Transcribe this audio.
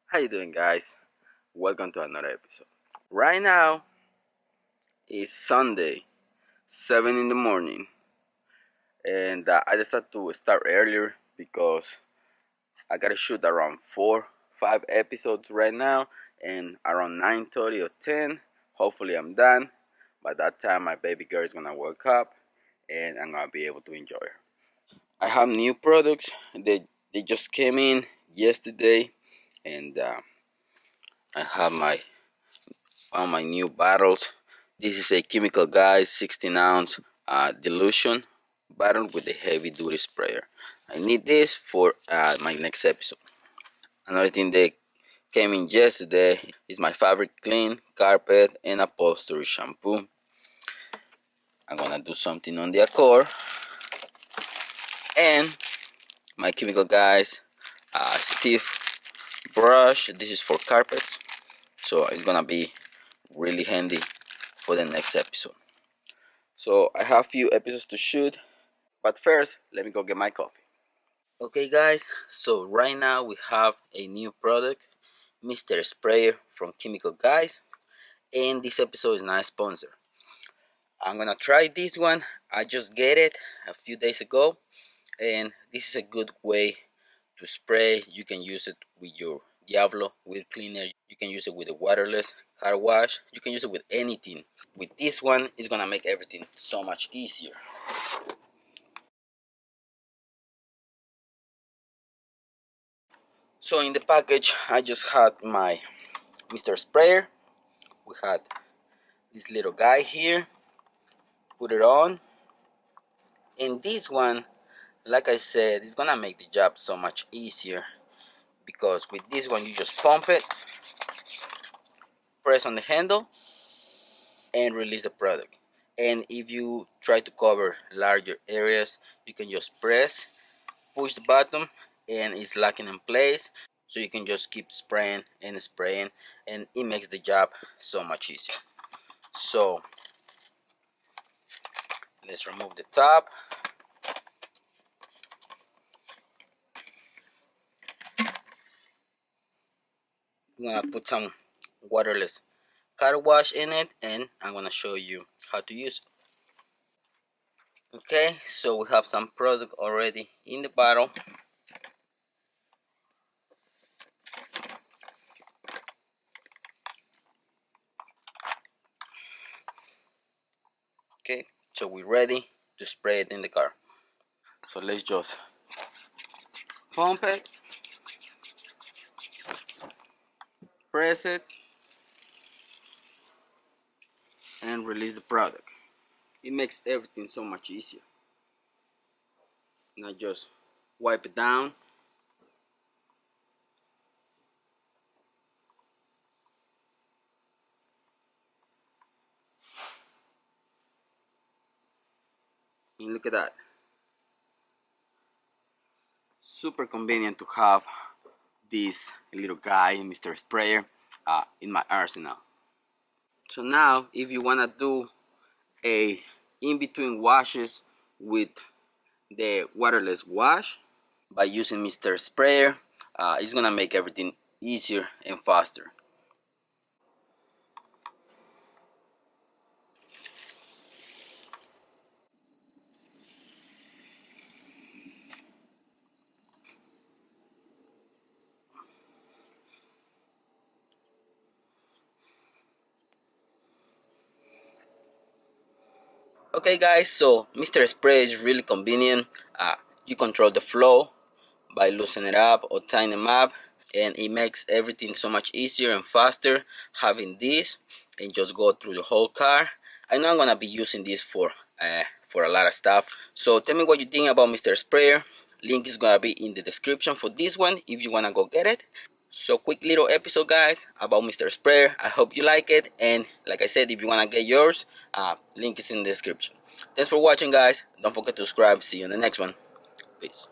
How you doing, guys? Welcome to another episode. Right now is Sunday, 7 in the morning, and I decided to start earlier because I gotta shoot around 5 episodes right now, and around 9:30 or 10, hopefully I'm done. By that time, my baby girl is gonna wake up, and I'm gonna be able to enjoy her. I have new products. They just came in yesterday, and I have my new bottles. This is a Chemical Guys 16-ounce dilution bottle with a heavy duty sprayer. I need this for my next episode. Another thing that came in yesterday is my fabric clean, carpet, and upholstery shampoo. I'm gonna do something on the Accord, and my Chemical Guys stiff brush. This is for carpets, so it's gonna be really handy for the next episode. So I have a few episodes to shoot, but first let me go get my coffee. Okay, guys, so right now we have a new product, Mr. Sprayer from Chemical Guys, and this episode is not a sponsor. I'm gonna try this one. I just get it a few days ago, and this is a good way to spray. You can use it with your Diablo wheel cleaner. You can use it with a waterless car wash. You can use it with anything. With this one, it's gonna make everything so much easier. So in the package, I just had my Mr. Sprayer. We had this little guy here. Put it on. And this one, like I said, it's gonna make the job so much easier, because with this one you just pump it, press on the handle, and release the product. And if you try to cover larger areas, you can just push the button, and it's locking in place. So you can just keep spraying, and it makes the job so much easier. So let's remove the top. I'm gonna put some waterless car wash in it, and I'm gonna show you how to use it. Okay, so we have some product already in the bottle. Okay, so we're ready to spray it in the car. So let's just pump it, press it, and release the product. It makes everything so much easier. Now just wipe it down. And look at that. Super convenient to have this little guy, Mr. Sprayer, in my arsenal. So now, if you wanna do a in-between washes with the waterless wash by using Mr. Sprayer, it's gonna make everything easier and faster. Okay, guys, so Mr. Spray is really convenient. You control the flow by loosening it up or tying them up, and it makes everything so much easier and faster having this and just go through the whole car. I know I'm gonna be using this for a lot of stuff. So tell me what you think about Mr. Sprayer. Link is gonna be in the description for this one if you wanna go get it. So quick little episode, guys, about Mr. Sprayer. I hope you like it, and like I said, if you wanna get yours, link is in the description. Thanks for watching, guys. Don't forget to subscribe. See you in the next one. Peace.